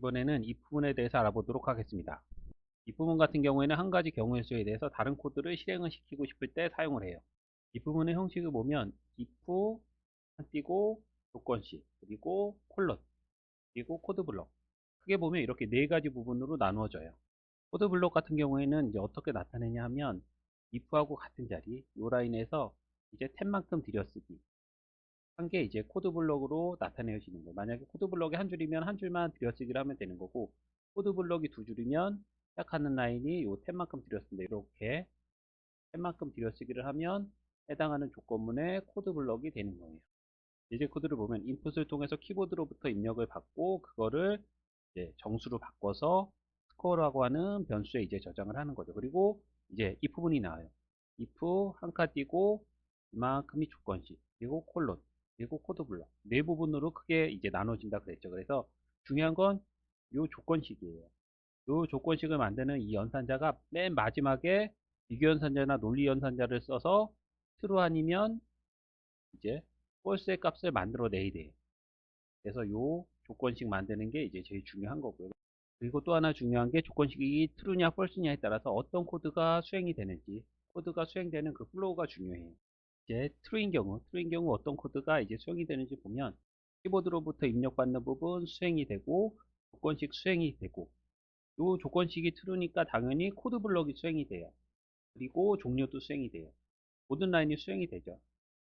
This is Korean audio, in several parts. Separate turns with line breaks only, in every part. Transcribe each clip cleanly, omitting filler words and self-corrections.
이번에는 이 부분에 대해서 알아보도록 하겠습니다. 이 부분 같은 경우에는 한 가지 경우의 수에 대해서 다른 코드를 실행을 시키고 싶을 때 사용을 해요. 이 부분의 형식을 보면 if 한 띄고 조건식 그리고 콜론 그리고 코드 블록, 크게 보면 이렇게 네 가지 부분으로 나누어져요. 코드 블록 같은 경우에는 이제 어떻게 나타내냐 하면 if하고 같은 자리 이 라인에서 이제 탭만큼 들여쓰기 한 게 이제 코드 블록으로 나타내시는 거예요. 만약에 코드 블록이 한 줄이면 한 줄만 들여쓰기를 하면 되는 거고, 코드 블록이 두 줄이면 시작하는 라인이 요 탭만큼 들여쓴다. 이렇게 탭만큼 들여쓰기를 하면 해당하는 조건문의 코드 블록이 되는 거예요. 이제 코드를 보면 인풋을 통해서 키보드로부터 입력을 받고 그거를 이제 정수로 바꿔서 스코어라고 하는 변수에 이제 저장을 하는 거죠. 그리고 이제 이 부분이 나와요. if 한 칸 띄고 이만큼이 조건식 그리고 콜론 그리고 코드 블록 네 부분으로 크게 이제 나눠진다 그랬죠. 그래서 중요한 건 이 조건식이에요. 이 조건식을 만드는 이 연산자가 맨 마지막에 비교 연산자나 논리 연산자를 써서 true 아니면 이제 false의 값을 만들어내야 돼요. 그래서 요 조건식 만드는 게 이제 제일 중요한 거고요. 그리고 또 하나 중요한 게 조건식이 true냐 false냐에 따라서 어떤 코드가 수행이 되는지, 코드가 수행되는 그 플로우가 중요해요. 이제 true인 경우 어떤 코드가 이제 수행이 되는지 보면 키보드로부터 입력받는 부분 수행이 되고 조건식 수행이 되고, 요 조건식이 true니까 당연히 코드 블럭이 수행이 돼요. 그리고 종료도 수행이 돼요. 모든 라인이 수행이 되죠.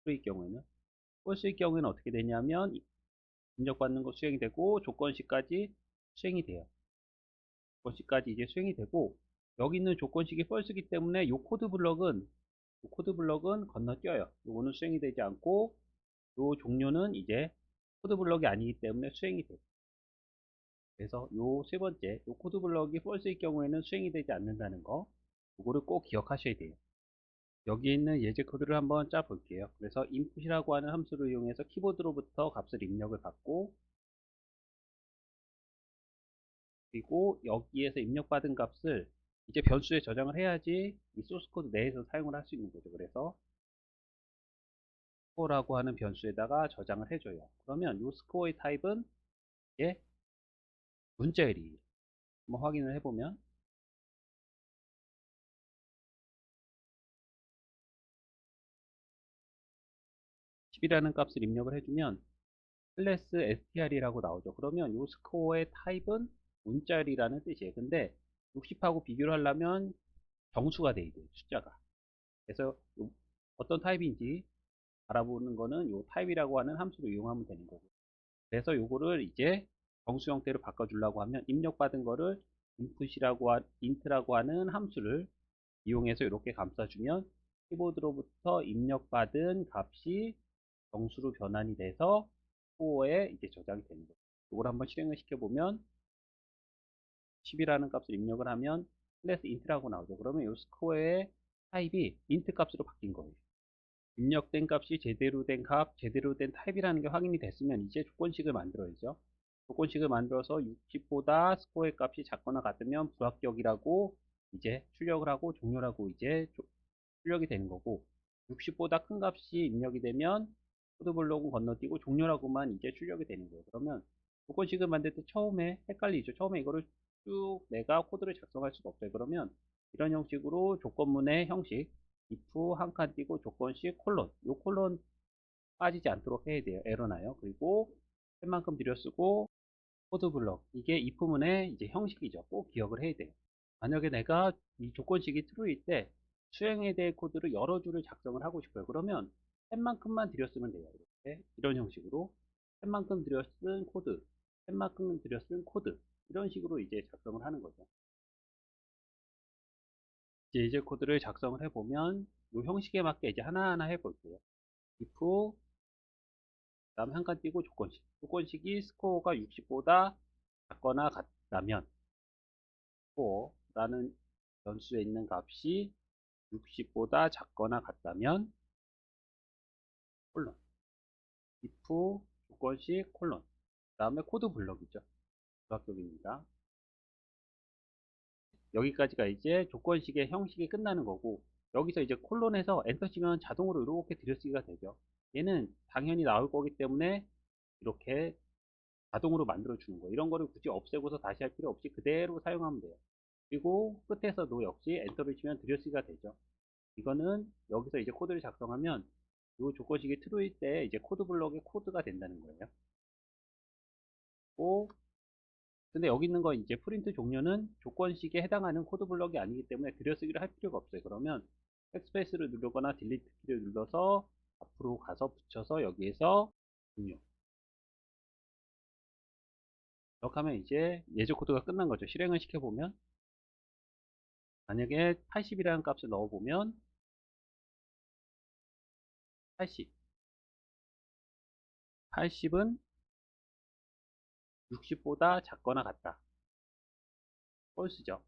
true일 경우에는. false일 경우에는 어떻게 되냐면 입력받는 거 수행이 되고 조건식까지 수행이 돼요. 조건식까지 이제 수행이 되고, 여기 있는 조건식이 false이기 때문에 요 코드 블럭은 건너뛰어요. 요거는 수행이 되지 않고 요 종료는 이제 코드 블럭이 아니기 때문에 수행이 돼요. 그래서 요 세 번째 요 코드 블럭이 false일 경우에는 수행이 되지 않는다는 거, 요거를 꼭 기억하셔야 돼요. 여기 있는 예제 코드를 한번 짜 볼게요. 그래서 input이라고 하는 함수를 이용해서 키보드로부터 값을 입력을 받고, 그리고 여기에서 입력받은 값을 이제 변수에 저장을 해야지 이 소스 코드 내에서 사용을 할 수 있는 거죠. 그래서 스코어라고 하는 변수에다가 저장을 해줘요. 그러면 이 스코어의 타입은 이게 문자열이 한번 확인을 해보면 10이라는 값을 입력을 해주면 클래스 str이라고 나오죠. 그러면 이 스코어의 타입은 문자열이라는 뜻이에요. 근데 60하고 비교를 하려면 정수가 돼야 돼요. 숫자가. 그래서 어떤 타입인지 알아보는 거는 이 타입이라고 하는 함수를 이용하면 되는 거고, 그래서 요거를 이제 정수 형태로 바꿔주려고 하면 입력받은 거를 int라고 하는 함수를 이용해서 이렇게 감싸주면 키보드로부터 입력받은 값이 정수로 변환이 돼서 스코어에 이제 저장이 되는 거죠. 이걸 한번 실행을 시켜보면 10이라는 값을 입력을 하면 클래스 int라고 나오죠. 그러면 이 스코어의 타입이 int 값으로 바뀐 거예요. 입력된 값이 제대로 된 값, 제대로 된 타입이라는 게 확인이 됐으면 이제 조건식을 만들어야죠. 조건식을 만들어서 60보다 스코어의 값이 작거나 같으면 불합격이라고 이제 출력을 하고 종료라고 이제 출력이 되는 거고, 60보다 큰 값이 입력이 되면 코드 블록은 건너뛰고 종료라고만 이제 출력이 되는 거예요. 그러면 조건식을 만들 때 처음에 헷갈리죠. 처음에 이거를 쭉 내가 코드를 작성할 수가 없어요. 그러면 이런 형식으로 조건문의 형식 if 한 칸 띄고 조건식 콜론, 요 콜론 빠지지 않도록 해야 돼요. 에러 나요. 그리고 웬만큼 들여쓰고 코드 블록, 이게 if문의 이제 형식이죠. 꼭 기억을 해야 돼요. 만약에 내가 이 조건식이 true일 때 수행에 대해 코드를 여러 줄을 작성을 하고 싶어요. 그러면 펜만큼만 들여쓰면 돼요. 이렇게 이런 형식으로 펜만큼 들여쓴 코드, 펜만큼 들여쓴 코드, 이런 식으로 이제 작성을 하는 거죠. 이제 코드를 작성을 해보면 이 형식에 맞게 이제 하나하나 해볼게요. if 다음 한 칸 띄고 조건식이 스코어가 60보다 작거나 같다면 스코어라는 변수에 있는 값이 60보다 작거나 같다면 콜론 if 조건식 콜론, 그 다음에 코드 블럭이죠. 불합격입니다. 여기까지가 이제 조건식의 형식이 끝나는 거고, 여기서 이제 콜론에서 엔터 치면 자동으로 이렇게 들여쓰기가 되죠. 얘는 당연히 나올 거기 때문에 이렇게 자동으로 만들어 주는 거. 이런 거를 굳이 없애고서 다시 할 필요 없이 그대로 사용하면 돼요. 그리고 끝에서도 역시 엔터를 치면 들여쓰기가 되죠. 이거는 여기서 이제 코드를 작성하면 이 조건식이 true일 때 이제 코드 블럭의 코드가 된다는 거예요. 오, 근데 여기 있는 거 이제 프린트 종료는 조건식에 해당하는 코드 블럭이 아니기 때문에 들여쓰기를 할 필요가 없어요. 그러면 백스페이스를 누르거나 딜리트 키를 눌러서 앞으로 가서 붙여서 여기에서 종료. 이렇게 하면 이제 예제 코드가 끝난 거죠. 실행을 시켜보면 만약에 80이라는 값을 넣어보면 80, 80은 60보다 작거나 같다. 펄스죠.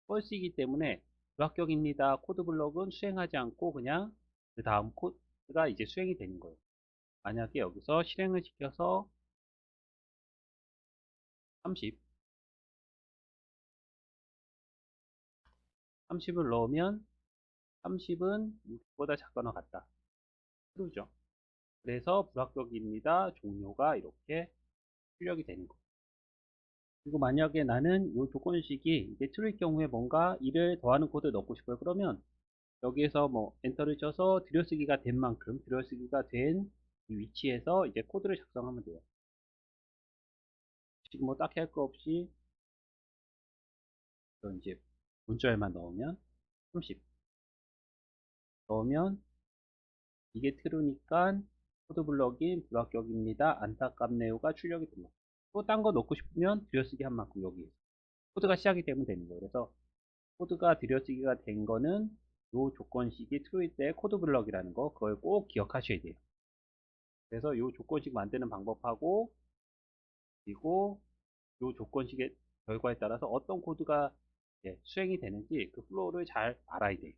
펄스이기 때문에 불합격입니다. 코드 블럭은 수행하지 않고 그냥 그 다음 코드가 이제 수행이 되는 거예요. 만약에 여기서 실행을 시켜서 30, 30을 넣으면 30은 60보다 작거나 같다. true죠. 그래서 불합격입니다. 종료가 이렇게 출력이 되는 거예요. 그리고 만약에 나는 이 조건식이 이제 true일 경우에 뭔가 1을 더하는 코드 넣고 싶어요. 그러면 여기에서 뭐 엔터를 쳐서 들여쓰기가 된 만큼 들여쓰기가 된 이 위치에서 이제 코드를 작성하면 돼요. 지금 뭐 딱히 할 거 없이 이제 문자열만 넣으면 30 넣으면 이게 true니까 코드 블럭인 불합격입니다. 안타깝네요가 출력이 됩니다. 또 딴 거 넣고 싶으면 들여쓰기 한 만큼 여기 코드가 시작이 되면 되는 거예요. 그래서 코드가 들여쓰기가 된 거는 이 조건식이 true일 때 코드 블럭이라는 거 그걸 꼭 기억하셔야 돼요. 그래서 이 조건식 만드는 방법하고 그리고 이 조건식의 결과에 따라서 어떤 코드가 수행이 되는지 그 플로우를 잘 알아야 돼요.